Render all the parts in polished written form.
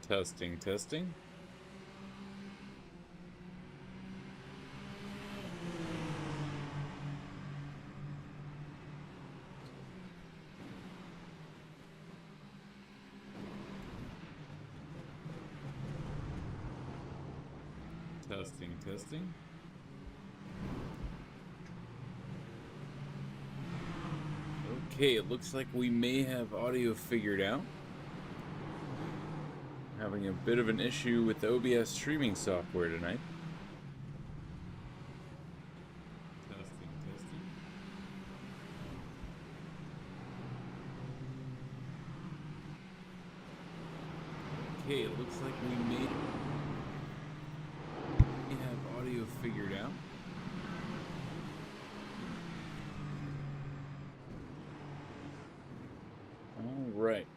Testing, testing. Testing, testing. Okay, it looks like we may have audio figured out. Having a bit of an issue with the OBS streaming software tonight. Testing, testing. Okay, it looks like we made it. We have audio figured out. All right.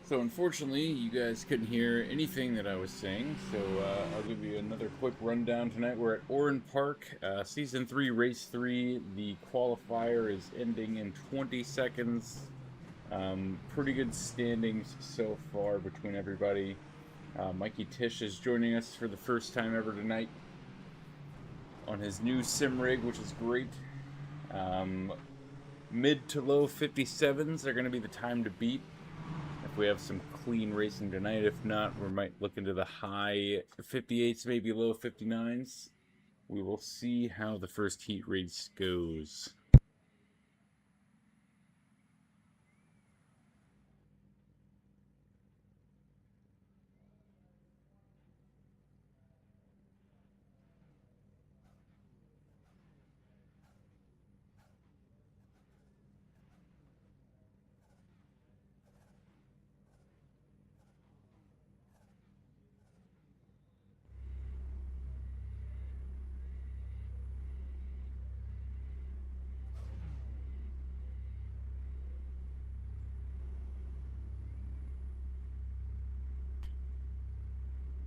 So unfortunately, you guys couldn't hear anything that I was saying, so I'll give you another quick rundown tonight. We're at Oran Park, Season 3, Race 3. The qualifier is ending in 20 seconds. Pretty good standings so far between everybody. Mikey Tish is joining us for the first time ever tonight on his new sim rig, which is great. Mid to low 57s are going to be the time to beat if we have some clean racing tonight. If not, we might look into the high 58s, maybe low 59s. We will see how the first heat race goes.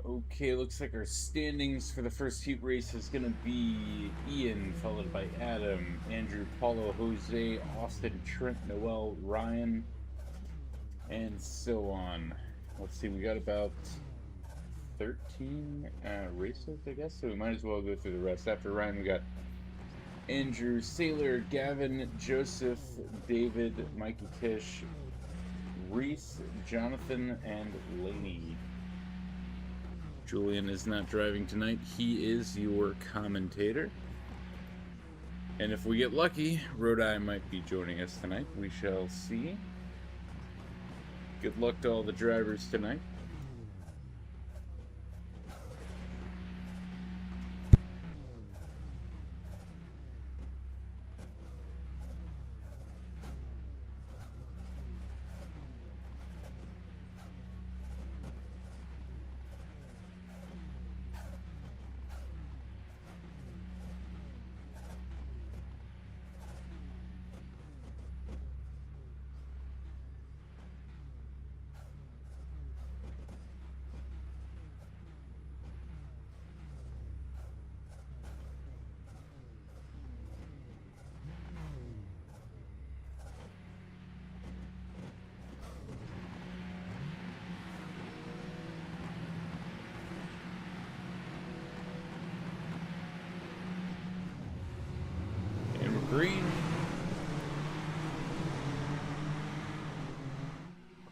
Okay, looks like our standings for the first heat race is going to be Ian, followed by Adam, Andrew, Paulo, Jose, Austin, Trent, Noel, Ryan, and so on. Let's see, we got about 13 races, I guess, so we might as well go through the rest. After Ryan, we got Andrew, Sailor, Gavin, Joseph, David, Mikey Tish, Reese, Jonathan, and Laney. Julian is not driving tonight. He is your commentator. And if we get lucky, Rodi might be joining us tonight. We shall see. Good luck to all the drivers tonight. Green.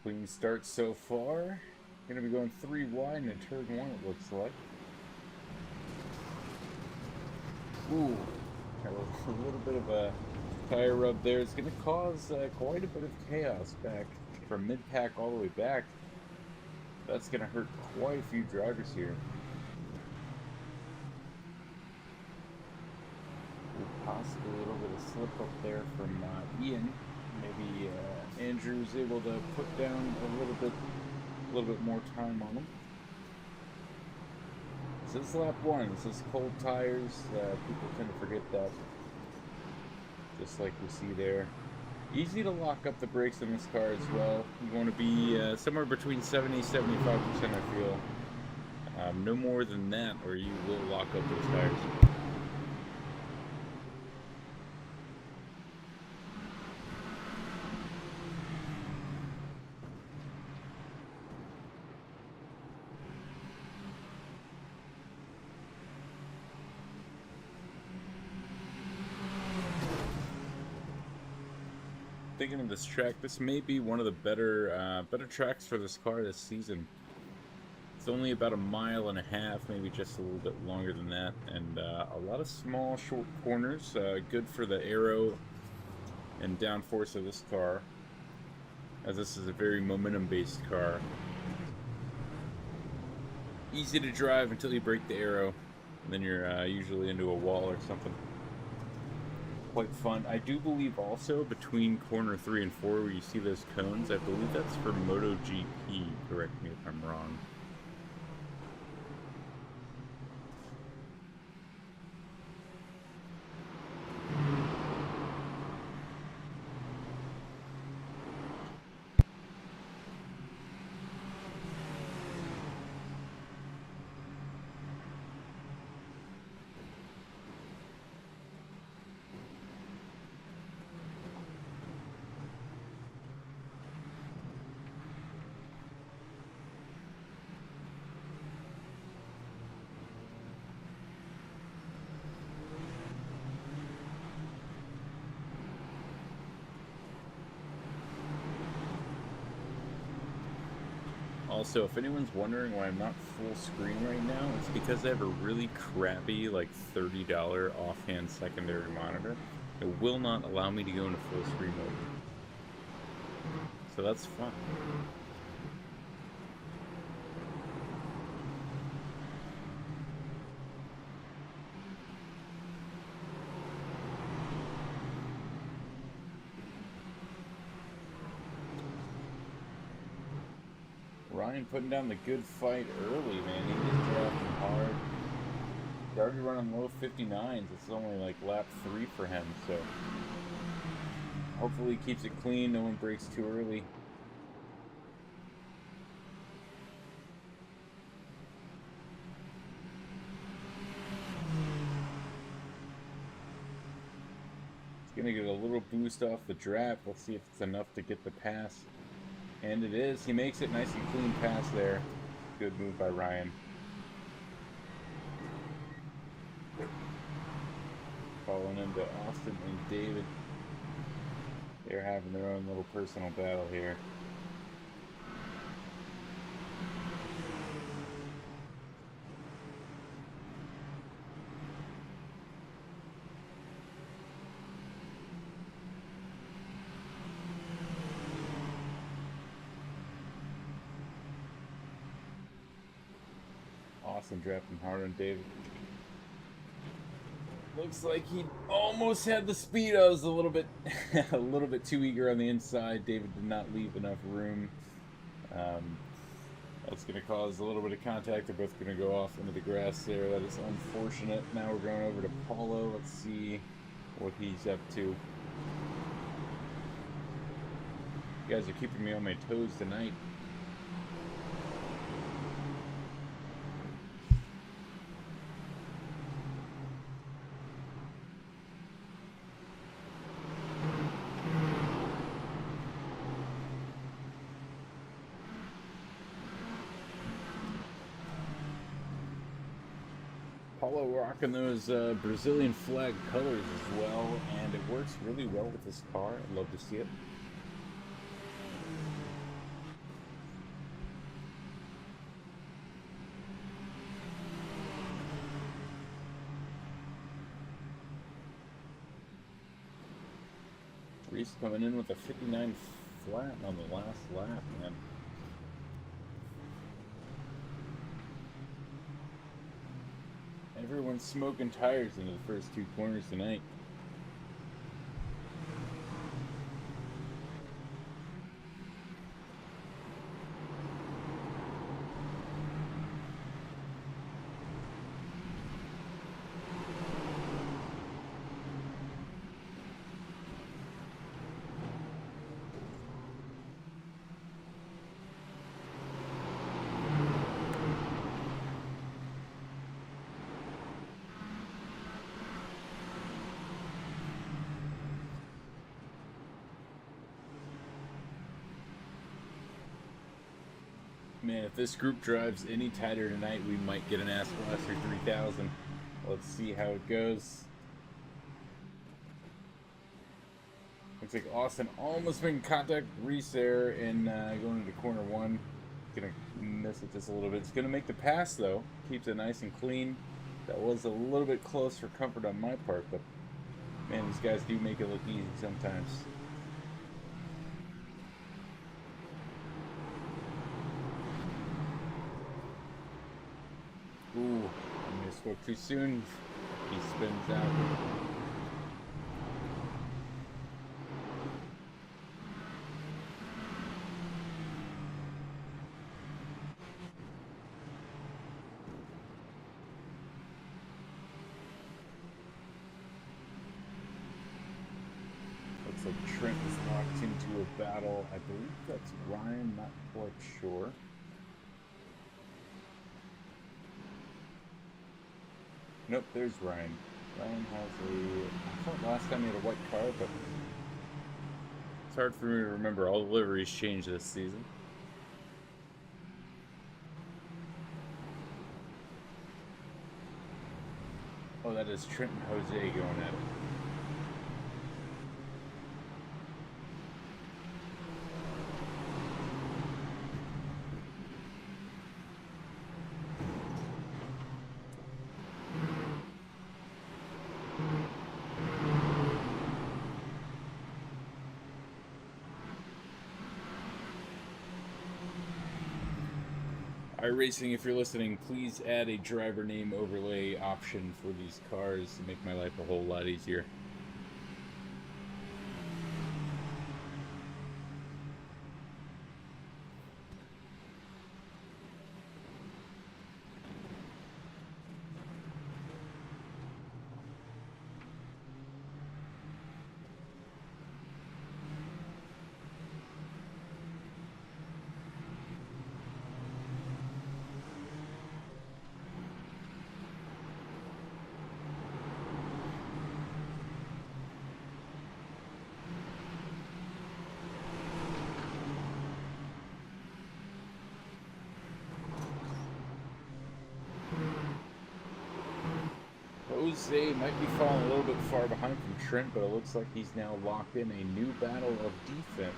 Clean start so far. Gonna be going 3 wide into turn 1, it looks like. Ooh, got a little bit of a tire rub there. It's gonna cause quite a bit of chaos back from mid-pack all the way back. That's gonna hurt quite a few drivers here. Possibly a little bit of slip up there from Ian. Maybe Andrew's able to put down a little bit more time on him. This is lap 1. This is cold tires. People tend to forget that. Just like we see there. Easy to lock up the brakes in this car as well. You want to be somewhere between 70-75%, I feel. No more than that, or you will lock up those tires. thinking of this track. This may be one of the better tracks for this car this season. It's only about 1.5 miles, maybe just a little bit longer than that, and a lot of small, short corners. Good for the aero and downforce of this car, as this is a very momentum-based car. Easy to drive until you break the aero, and then you're usually into a wall or something. Quite fun. I do believe also between corner 3 and 4 where you see those cones, I believe that's for MotoGP. Correct me if I'm wrong. Also, if anyone's wondering why I'm not full screen right now, it's because I have a really crappy, like $30 offhand secondary monitor. It will not allow me to go into full screen mode. So that's fun. Ryan putting down the good fight early, man. He is drafting hard. He's already running low 59s. It's only like lap 3 for him, so hopefully he keeps it clean. No one breaks too early. He's gonna get a little boost off the draft. Let's see if it's enough to get the pass. And it is. He makes it. Nice and clean pass there. Good move by Ryan. Falling into Austin and David. They're having their own little personal battle here. Austin drafting hard on David. Looks like he almost had the speed. I was a little bit too eager on the inside. David did not leave enough room. That's going to cause a little bit of contact. They're both going to go off into the grass there. That is unfortunate. Now we're going over to Paulo. Let's see what he's up to. You guys are keeping me on my toes tonight. Paulo rocking those Brazilian flag colors as well, and it works really well with this car. I'd love to see it. Reese coming in with a 59 flat on the last lap, man. Everyone's smoking tires into the first 2 corners tonight. Man, if this group drives any tighter tonight, we might get an Ask Blaster 3000. Let's see how it goes. Looks like Austin almost making contact with Reese there and going into corner one. Gonna miss it just a little bit. It's gonna make the pass though. Keeps it nice and clean. That was a little bit close for comfort on my part, but man, these guys do make it look easy sometimes. Ooh, I may have spoke too soon. He spins out. Looks like Trent is locked into a battle. I believe that's Ryan, not quite sure. Nope, there's Ryan. Ryan has I thought last time he had a white car, but it's hard for me to remember. All the liveries changed this season. Oh, that is Trent and Jose going at it. iRacing, if you're listening, please add a driver name overlay option for these cars to make my life a whole lot easier. Jose might be falling a little bit far behind from Trent, but it looks like he's now locked in a new battle of defense.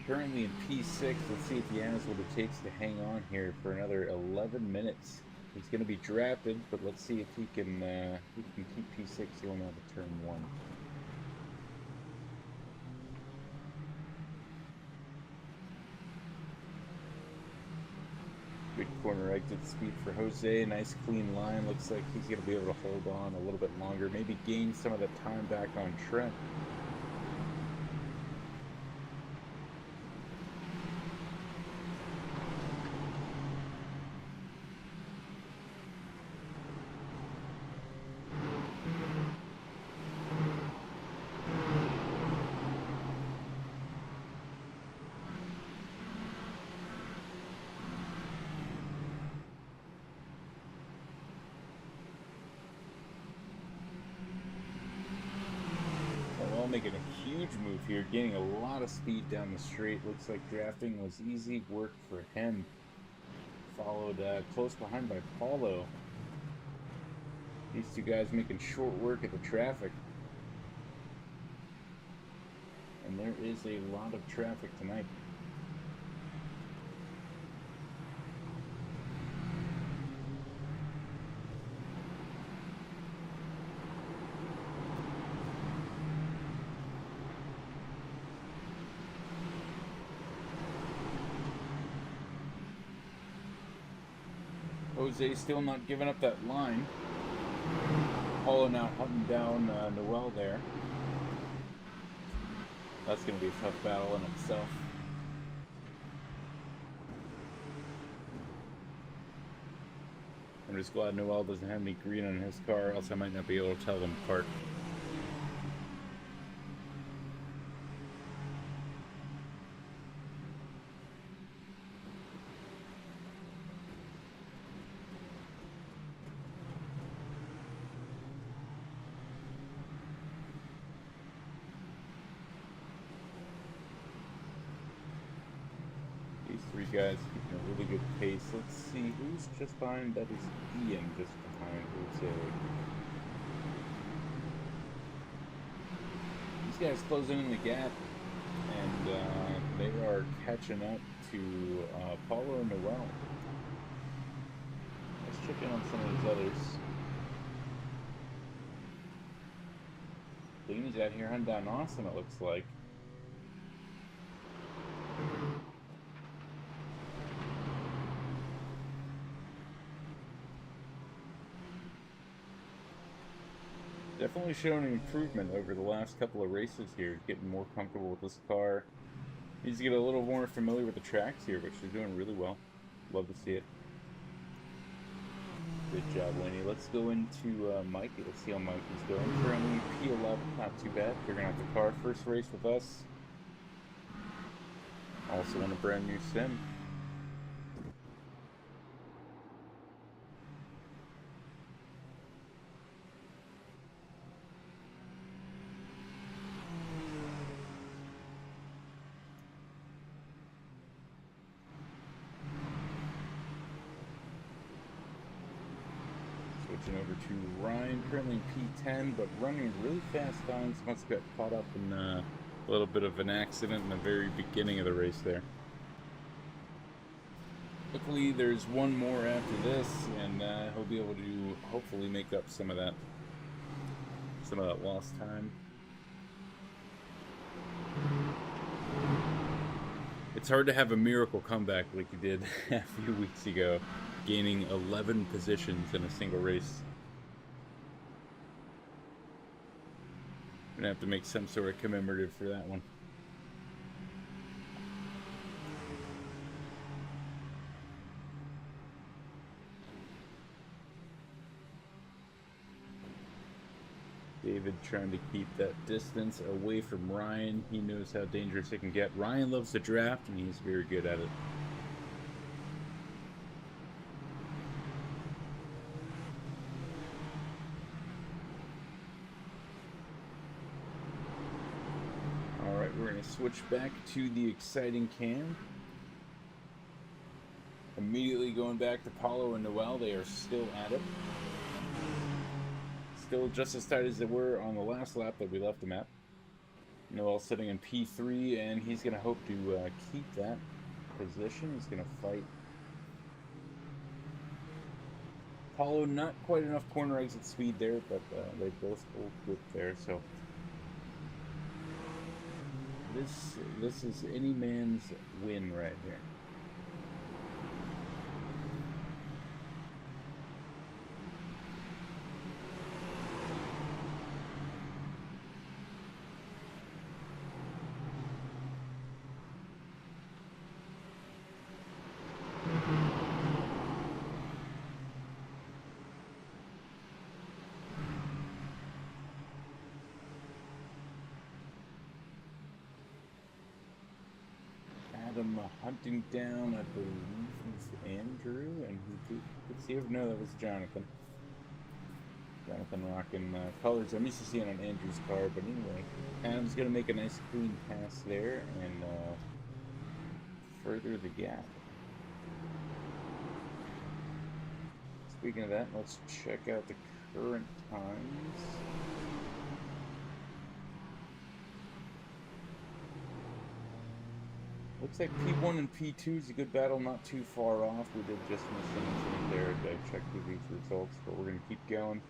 Currently in P6, let's see if he has what it takes to hang on here for another 11 minutes. He's going to be drafted, but let's see if he can keep P6 going on to turn 1. Good corner exit speed for Jose. Nice clean line. Looks like he's going to be able to hold on a little bit longer. Maybe gain some of the time back on Trent. Making a huge move here, gaining a lot of speed down the straight. Looks like drafting was easy work for him. Followed close behind by Paulo. These two guys making short work of the traffic. And there is a lot of traffic tonight. Jose still not giving up that line. Paulo now hunting down Noel there. That's going to be a tough battle in itself. I'm just glad Noel doesn't have any green on his car, else I might not be able to tell them apart. guys keeping a really good pace. Let's see who's just behind. That is Ian just behind Jose. These guys closing in the gap, and they are catching up to Paulo and Noel. Let's check in on some of these others. Leany's out here hunting down Austin, it looks like. Definitely showing an improvement over the last couple of races here, getting more comfortable with this car. Needs to get a little more familiar with the tracks here, but she's doing really well. Love to see it. Good job, Laney. Let's go into Mikey. Let's see how Mikey's doing. Currently P11, not too bad. Figuring out the car. First race with us. Also in a brand new sim. Switching over to Ryan, currently P10, but running really fast times. Must have got caught up in a little bit of an accident in the very beginning of the race there. Luckily, there's one more after this, and he'll be able to hopefully make up some of that lost time. It's hard to have a miracle comeback like he did a few weeks ago, gaining 11 positions in a single race. Gonna have to make some sort of commemorative for that one. David trying to keep that distance away from Ryan. He knows how dangerous it can get. Ryan loves to draft, and he's very good at it. Alright, we're going to switch back to the exciting cam. Immediately going back to Paulo and Noel. They are still at it. Still just as tight as they were on the last lap that we left them at. Noel sitting in P3, and he's going to hope to keep that position. He's going to fight. Paulo, not quite enough corner exit speed there, but they both hold good there. So this is any man's win right here. Hunting down, I believe he's Andrew, and he let's see if no, that was Jonathan. Jonathan rocking colors I'm used to seeing on Andrew's car, but anyway, Adam's gonna make a nice clean pass there and further the gap. Speaking of that, let's check out the current times. Looks like P1 and P2 is a good battle, not too far off. We did just miss an incident there. I checked these results, but we're going to keep going.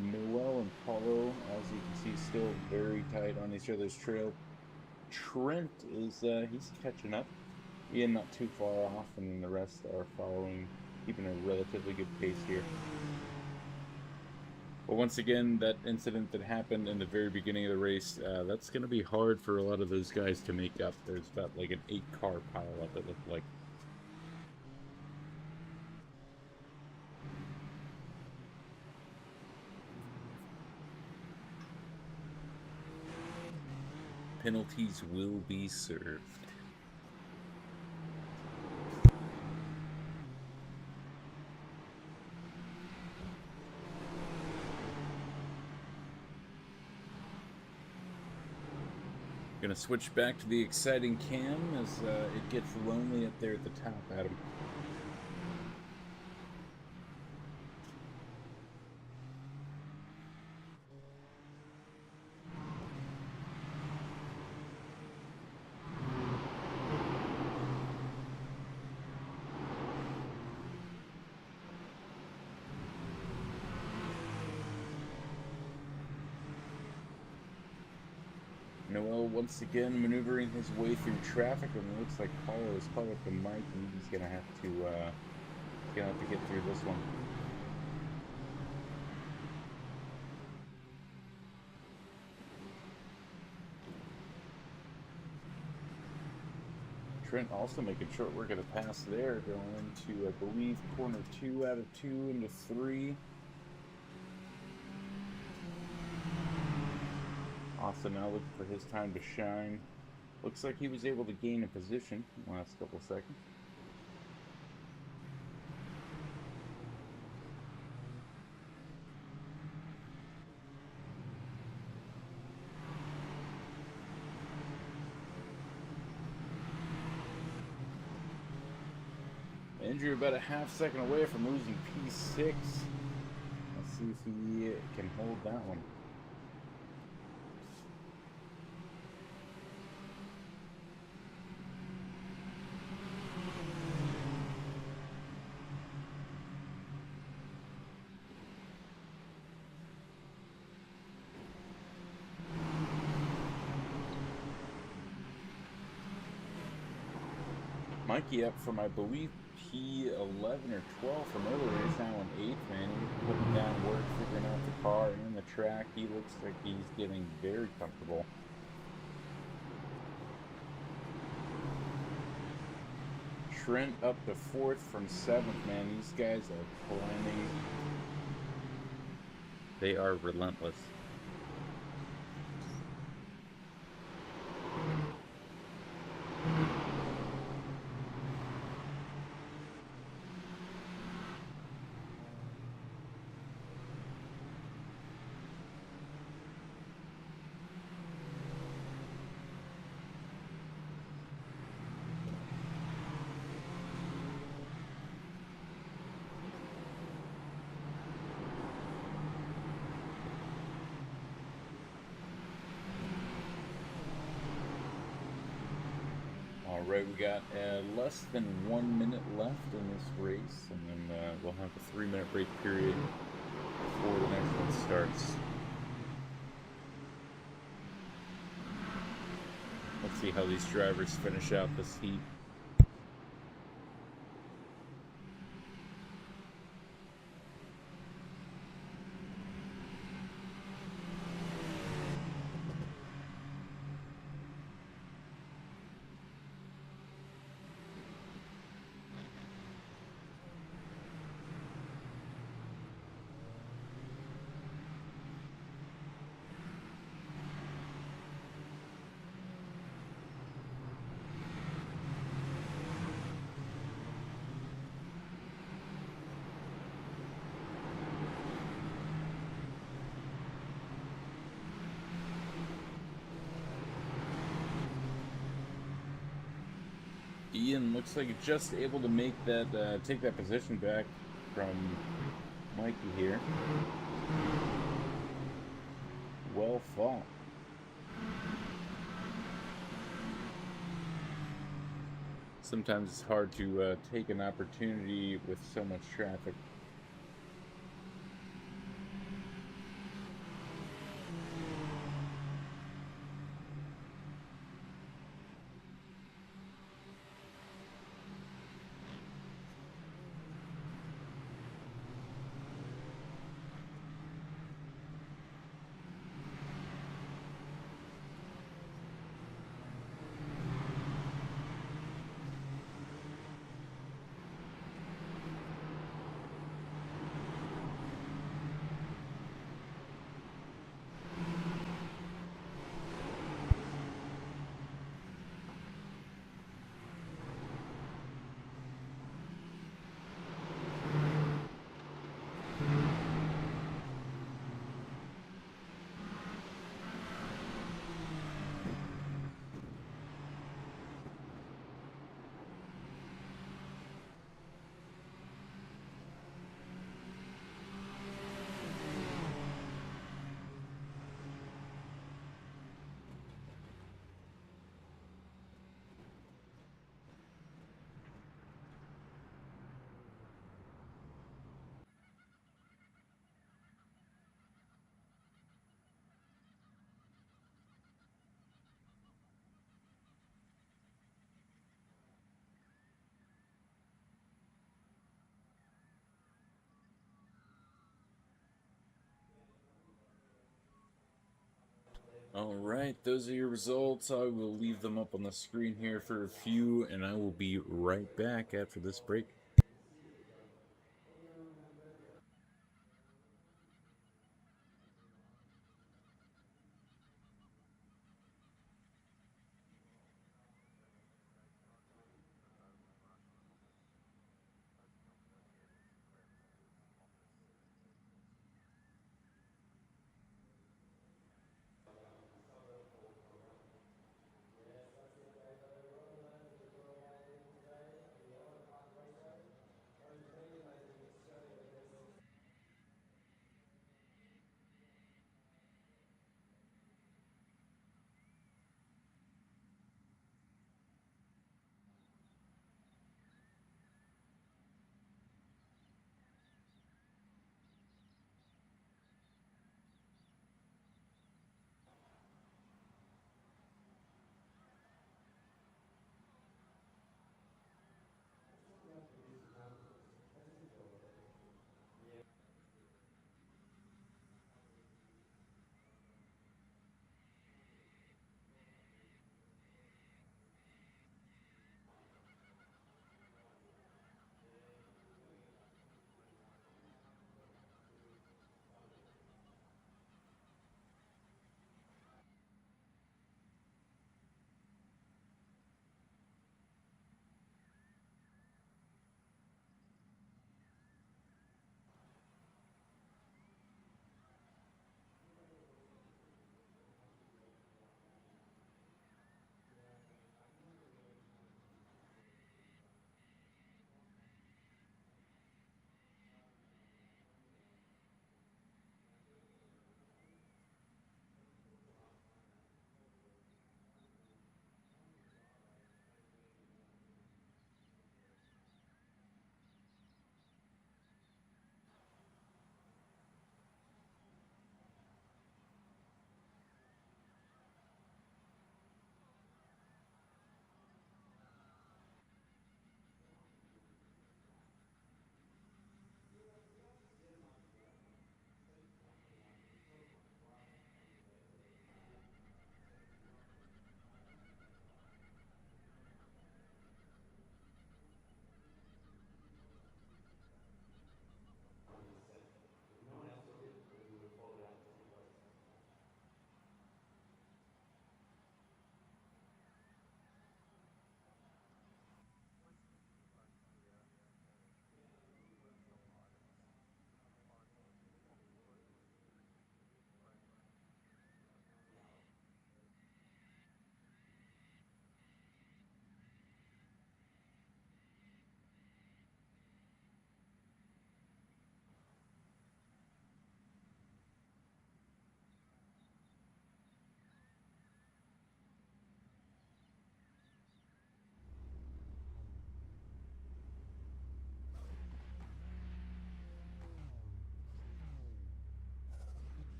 Noel and Paulo, as you can see, still very tight on each other's trail. Trent is he's catching up. Ian not too far off, and then the rest are following, keeping a relatively good pace here. But once again, that incident that happened in the very beginning of the race, that's going to be hard for a lot of those guys to make up. There's about like an 8-car pile-up, it looked like. Penalties will be served. Gonna switch back to the exciting cam as it gets lonely up there at the top, Adam. Noel once again maneuvering his way through traffic, and it looks like Paulo is caught up to Mike, and he's gonna have to get through this one. Trent also making short work of the pass there, going into, I believe, corner 2 out of 2 into 3. Austin now looking for his time to shine. Looks like he was able to gain a position in the last couple seconds. Andrew about a half second away from losing P6. Let's see if he can hold that one. Mikey up from, I believe, P11 or 12 from earlier. He's now in 8th, man. He's putting down work, figuring out the car and the track. He looks like he's getting very comfortable. Trent up to 4th from 7th, man. These guys are climbing. They are relentless. Alright, we got less than 1 minute left in this race, and then we'll have a 3-minute break period before the next one starts. Let's see how these drivers finish out this heat. Ian looks like he's just able to make that, take that position back from Mikey here. Well fought. Sometimes it's hard to take an opportunity with so much traffic. All right, those are your results. I will leave them up on the screen here for a few, and I will be right back after this break.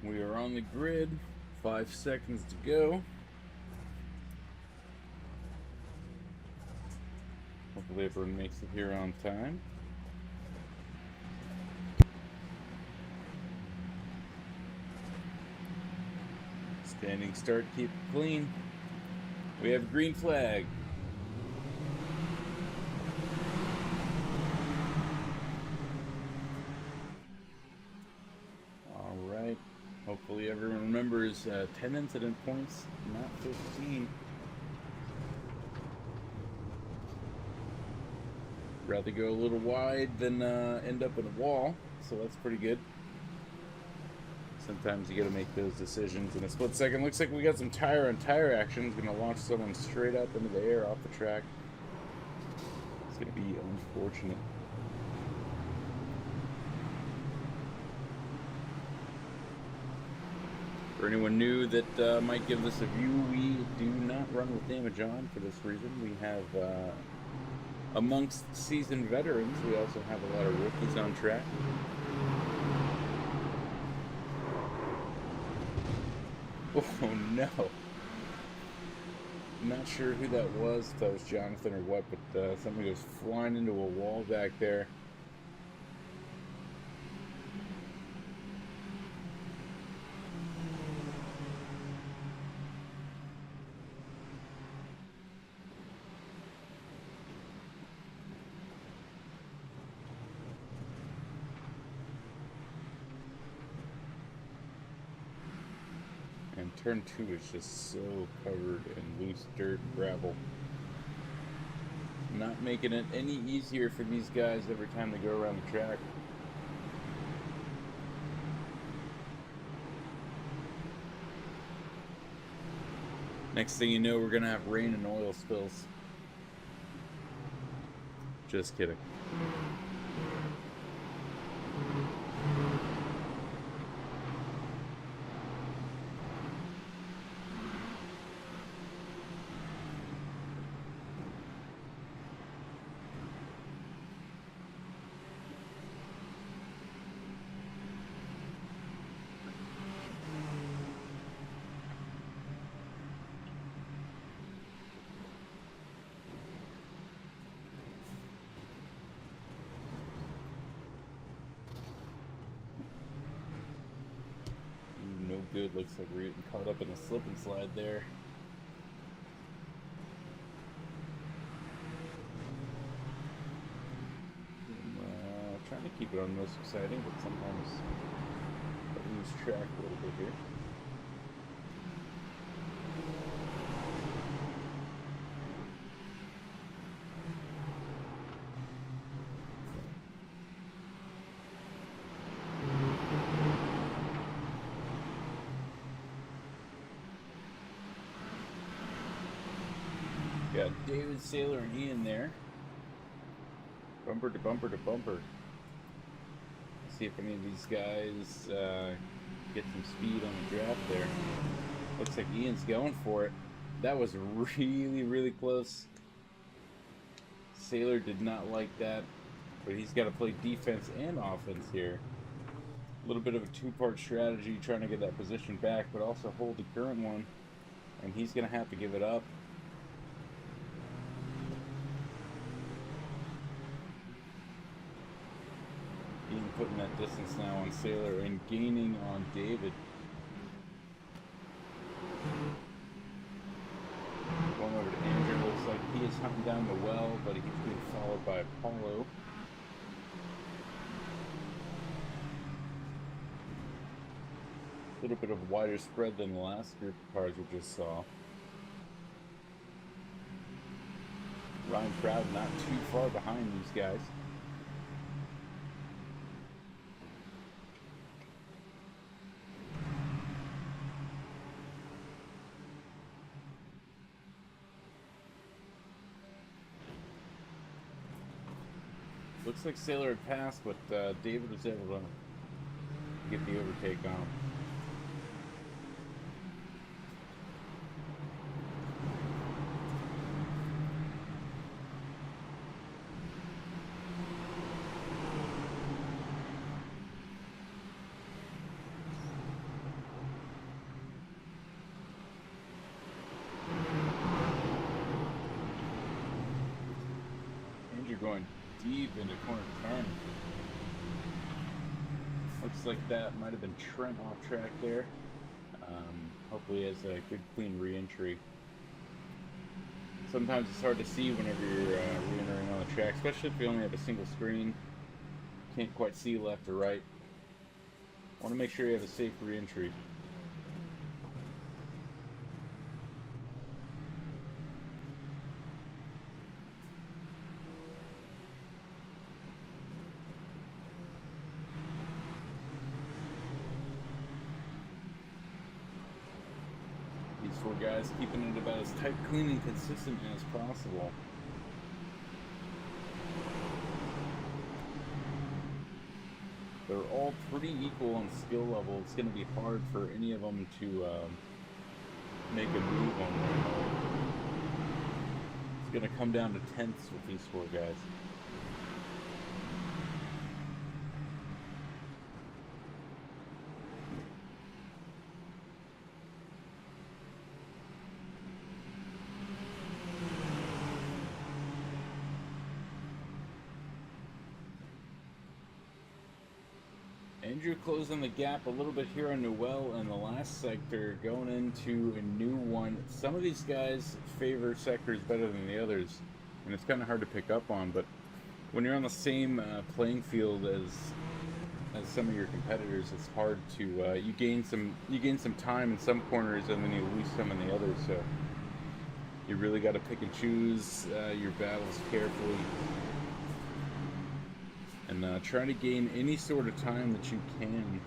We are on the grid. 5 seconds to go. Hopefully everyone makes it here on time. Standing start, keep it clean. We have green flag. All right. Hopefully everyone remembers 10 incident points, not 15. Rather go a little wide than end up in a wall, so that's pretty good. Sometimes you got to make those decisions in a split second. Looks like we got some tire on tire action. It's going to launch someone straight up into the air off the track. It's going to be unfortunate. For anyone new that might give this a view, we do not run with damage on for this reason. We have amongst seasoned veterans, we also have a lot of rookies on track. Oh no. Not sure who that was, if that was Jonathan or what, but somebody was flying into a wall back there. And turn 2 is just so covered in loose dirt and gravel. Not making it any easier for these guys every time they go around the track. Next thing you know, we're gonna have rain and oil spills. Just kidding. No good. Looks like we're getting caught up in a slip and slide there. Trying to keep it on most exciting, but sometimes I lose track a little bit here. Got David, Sailor, and Ian there. Bumper to bumper to bumper. See if any of these guys get some speed on the draft there. Looks like Ian's going for it. That was really, really close. Sailor did not like that, but he's got to play defense and offense here. A little bit of a two-part strategy, trying to get that position back, but also hold the current one, and he's going to have to give it up. Ian putting that distance now on Sailor and gaining on David. Going over to Andrew, looks like he is hunting down the well, but he's being followed by Apollo. A little bit of a wider spread than the last group of cars we just saw. Ryan Proud not too far behind these guys. Looks like Sailor had passed, but David was able to get the overtake on him. Andrew going deep into corner 10. Looks like that might have been Trent off track there. Hopefully he has a good clean re-entry. Sometimes it's hard to see whenever you're re-entering on the track, especially if you only have a single screen. Can't quite see left or right. Want to make sure you have a safe re-entry. Four guys keeping it about as tight, clean, and consistent as possible. They're all pretty equal on skill level. It's going to be hard for any of them to make a move on one another. going to come down to tenths with these four guys. Andrew closing the gap a little bit here on Noel in the last sector, going into a new one. Some of these guys favor sectors better than the others, and it's kind of hard to pick up on, but when you're on the same playing field as some of your competitors, it's hard to you gain some time in some corners and then you lose some in the others, so you really got to pick and choose your battles carefully. And try to gain any sort of time that you can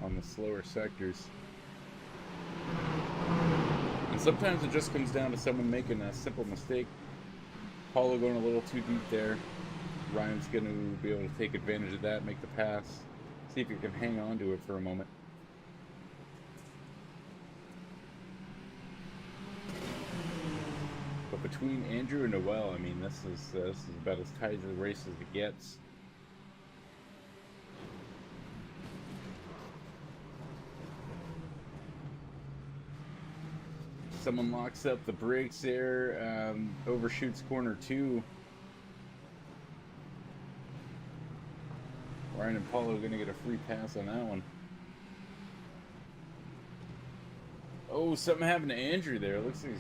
on the slower sectors. And sometimes it just comes down to someone making a simple mistake. Paulo going a little too deep there. Ryan's going to be able to take advantage of that, make the pass. See if he can hang on to it for a moment. But between Andrew and Noel, I mean, this is about as tight as a race as it gets. Someone locks up the brakes there, overshoots corner 2. Ryan and Paulo are going to get a free pass on that one. Oh, something happened to Andrew there. It looks like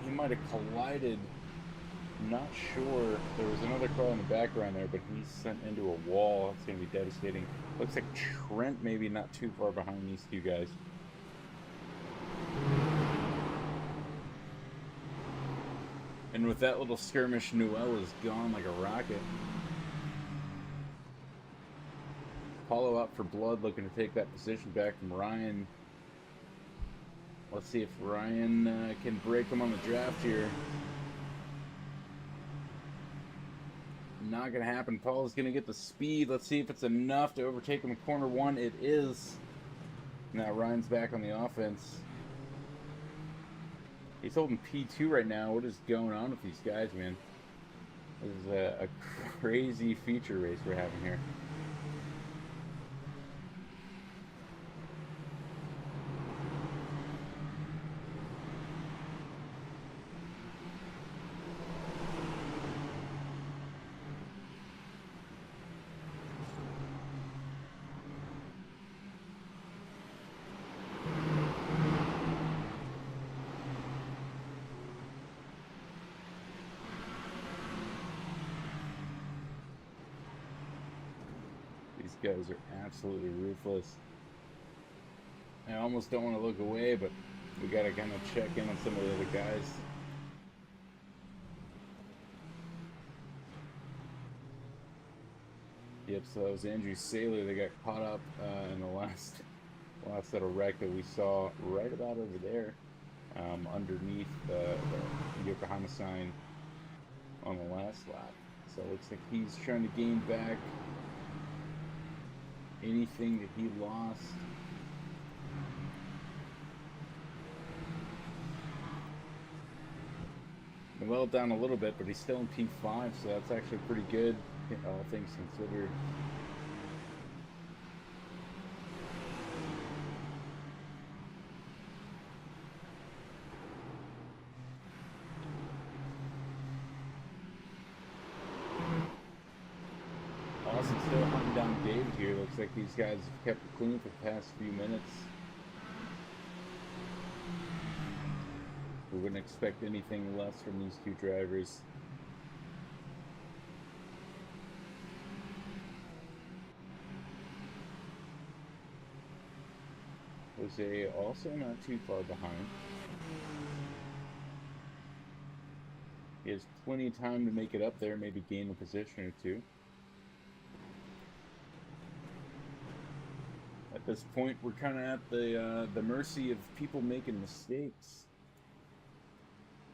he might have collided. Not sure. There was another car in the background there, but he's sent into a wall. That's going to be devastating. Looks like Trent maybe not too far behind these two guys. And with that little skirmish, Noel is gone like a rocket. Paulo out for blood, looking to take that position back from Ryan. Let's see if Ryan can break him on the draft here. Not going to happen. Paulo's going to get the speed. Let's see if it's enough to overtake him in corner 1. It is. Now Ryan's back on the offense. He's holding P2 right now. What is going on with these guys, man? This is a crazy feature race we're having here. Guys are absolutely ruthless. I almost don't want to look away, but we got to kind of check in on some of the other guys. Yep, so that was Andrew Saylor that got caught up in the last little wreck that we saw right about over there, underneath the Yokohama sign on the last lap. So it looks like he's trying to gain back anything that he lost. Well, down a little bit, but he's still in P5, so that's actually pretty good, all things considered. Austin still hunting down David here. Looks like these guys have kept it clean for the past few minutes. We wouldn't expect anything less from these two drivers. Jose also not too far behind. He has plenty of time to make it up there, maybe gain a position or two. At this point, we're kind of at the mercy of people making mistakes.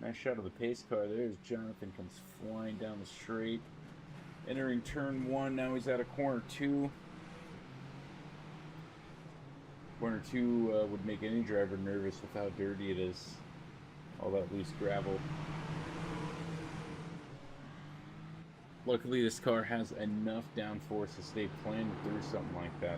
Nice shot of the pace car. There's Jonathan, comes flying down the straight. Entering turn 1, now he's out of corner 2. Corner 2 would make any driver nervous with how dirty it is. All that loose gravel. Luckily, this car has enough downforce to stay planted through something like that.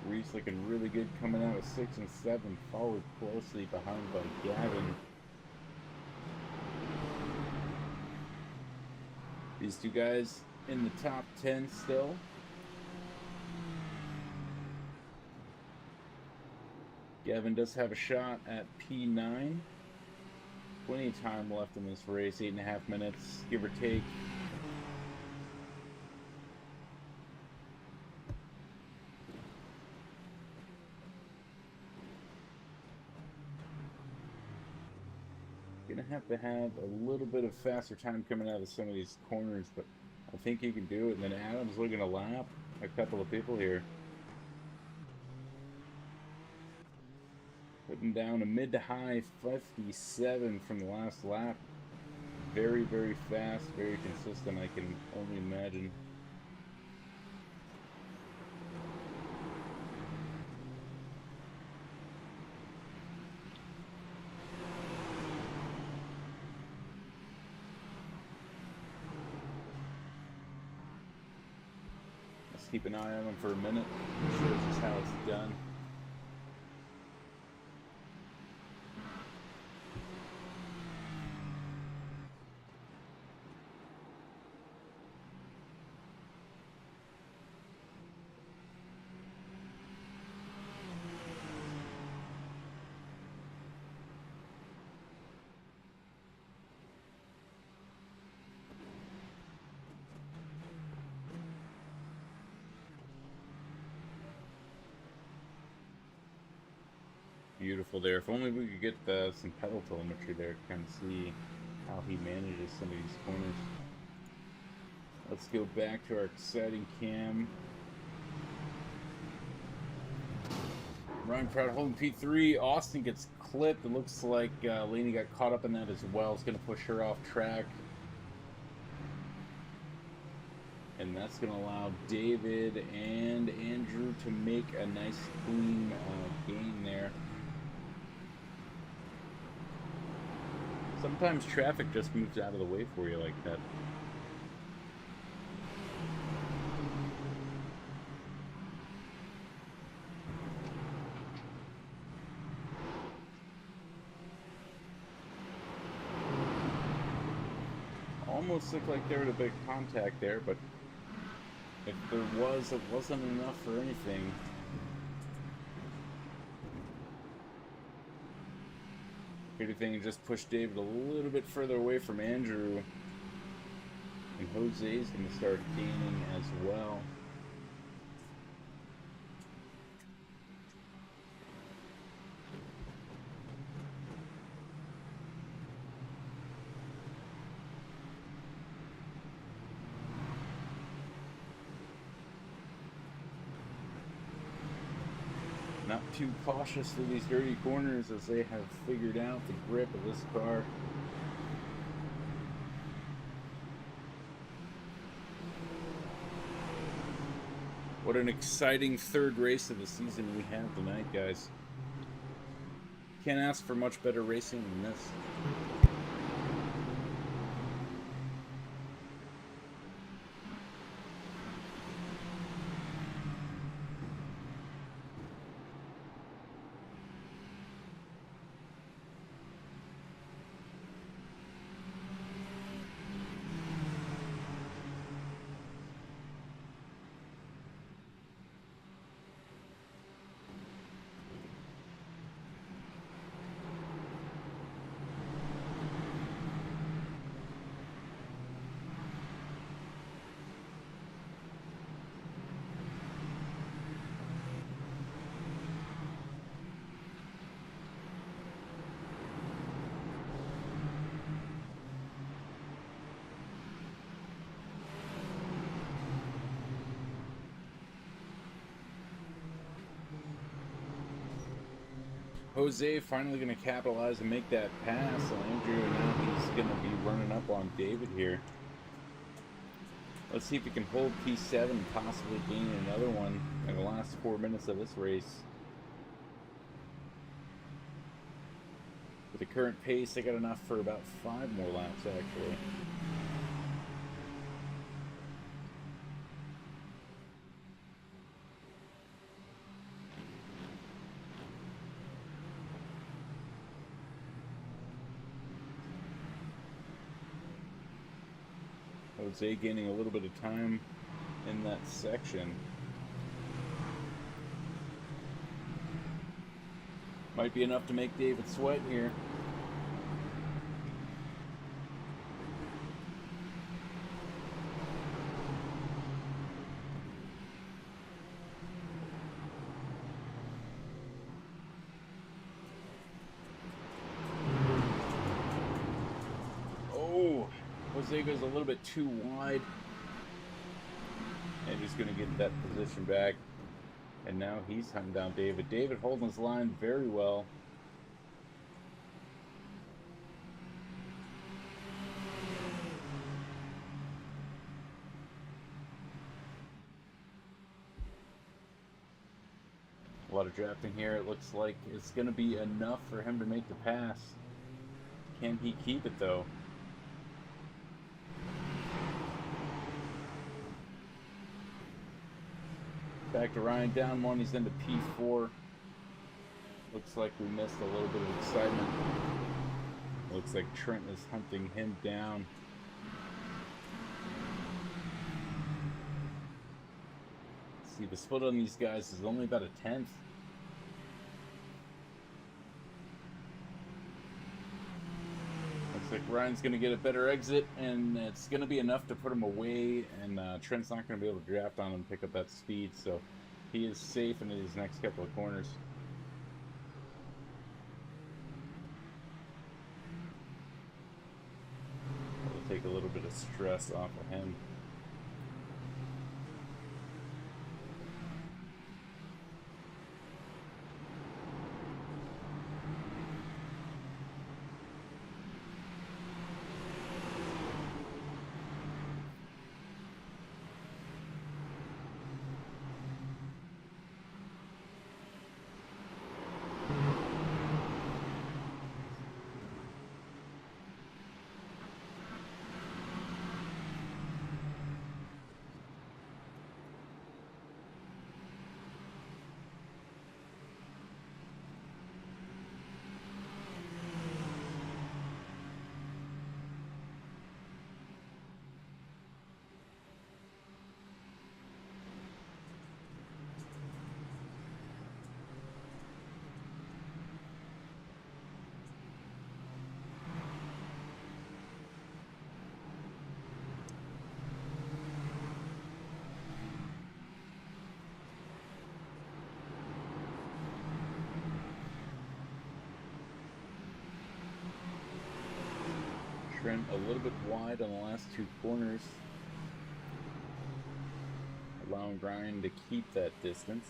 Reese looking really good coming out of 6 and 7, followed closely behind by Gavin. These two guys in the top 10 still. Gavin does have a shot at P9. Plenty of time left in this race, 8.5 minutes, give or take. Gonna have to have a little bit of faster time coming out of some of these corners, but I think he can do it. And then Adam's looking to lap a couple of people here. Putting down a mid to high 57 from the last lap. Very, very fast, very consistent, I can only imagine. Let's keep an eye on him for a minute. Shows us how it's done. Beautiful there. If only we could get some pedal telemetry there to kind of see how he manages some of these corners. Let's go back to our exciting cam. Ryan Proud holding P3. Austin gets clipped. It looks like Laney got caught up in that as well. It's going to push her off track. And that's going to allow David and Andrew to make a nice clean gain there. Sometimes traffic just moves out of the way for you like that. Almost looked like there was a big contact there, but if there was, it wasn't enough for anything. If anything, just pushed David a little bit further away from Andrew. And Jose's going to start gaining as well. Not too cautious through these dirty corners as they have figured out the grip of this car. What an exciting third race of the season we have tonight, guys. Can't ask for much better racing than this. Jose finally going to capitalize and make that pass on Andrew, and now he's going to be running up on David here. Let's see if he can hold P7 and possibly gain another one in the last 4 minutes of this race. With the current pace, they got enough for about 5 more laps, actually. Jose gaining a little bit of time in that section. Might be enough to make David sweat here. Jose goes a little bit too wide. And just going to get that position back. And now he's hunting down David. David holding his line very well. A lot of drafting here. It looks like it's going to be enough for him to make the pass. Can he keep it though? Back to Ryan, down one, he's into P4. Looks like we missed a little bit of excitement. Looks like Trent is hunting him down. See, the split on these guys is only about a 1/10. Looks like Ryan's going to get a better exit, and it's going to be enough to put him away, and Trent's not going to be able to draft on him and pick up that speed, so he is safe into these next couple of corners. It'll take a little bit of stress off of him. Trent a little bit wide on the last 2 corners, allowing Ryan to keep that distance.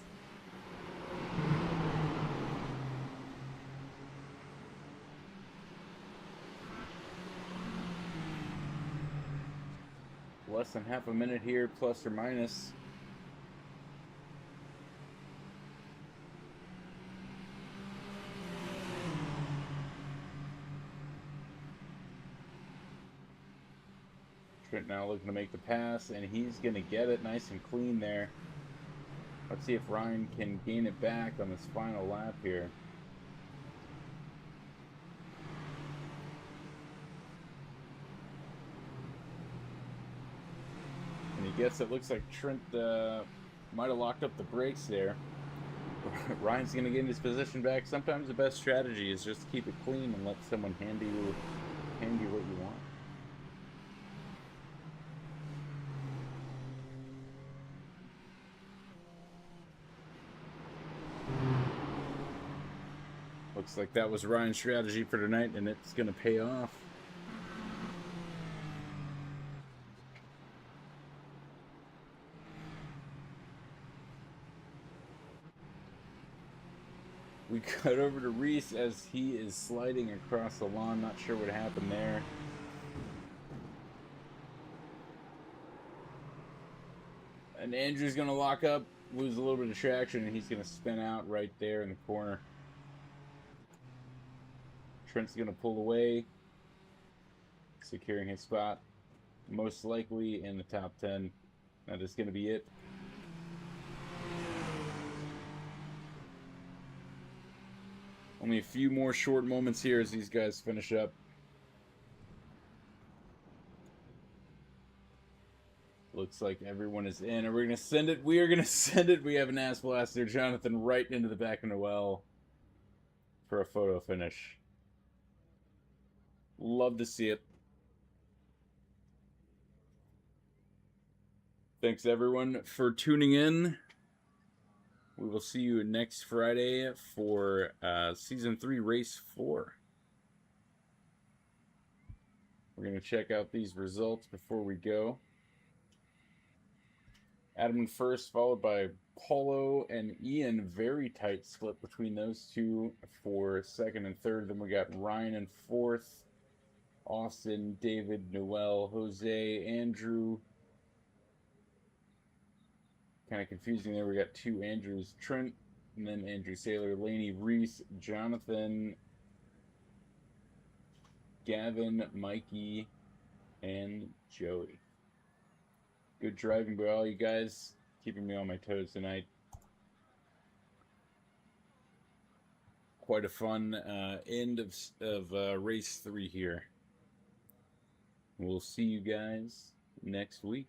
Less than half a minute here, plus or minus. Trent now looking to make the pass, and he's going to get it nice and clean there. Let's see if Ryan can gain it back on this final lap here. And he gets it. Looks like Trent might have locked up the brakes there. Ryan's going to get his position back. Sometimes the best strategy is just keep it clean and let someone hand you what you want. Looks like that was Ryan's strategy for tonight, and it's going to pay off. We cut over to Reese as he is sliding across the lawn. Not sure what happened there. And Andrew's going to lock up, lose a little bit of traction, and he's going to spin out right there in the corner. Trent's going to pull away, securing his spot, most likely in the top 10. That is going to be it. Only a few more short moments here as these guys finish up. Looks like everyone is in, and we're going to send it. We are going to send it. We have an ass blaster, Jonathan, right into the back of Noel for a photo finish. Love to see it. Thanks, everyone, for tuning in. We will see you next Friday for Season 3, Race 4. We're going to check out these results before we go. Adam in first, followed by Paulo and Ian. Very tight split between those two for second and third. Then we got Ryan in fourth, Austin, David, Noel, Jose, Andrew. Kind of confusing there. We got two Andrews, Trent, and then Andrew Saylor, Laney, Reese, Jonathan, Gavin, Mikey, and Joey. Good driving by all you guys, keeping me on my toes tonight. Quite a fun end of race 3 here. We'll see you guys next week.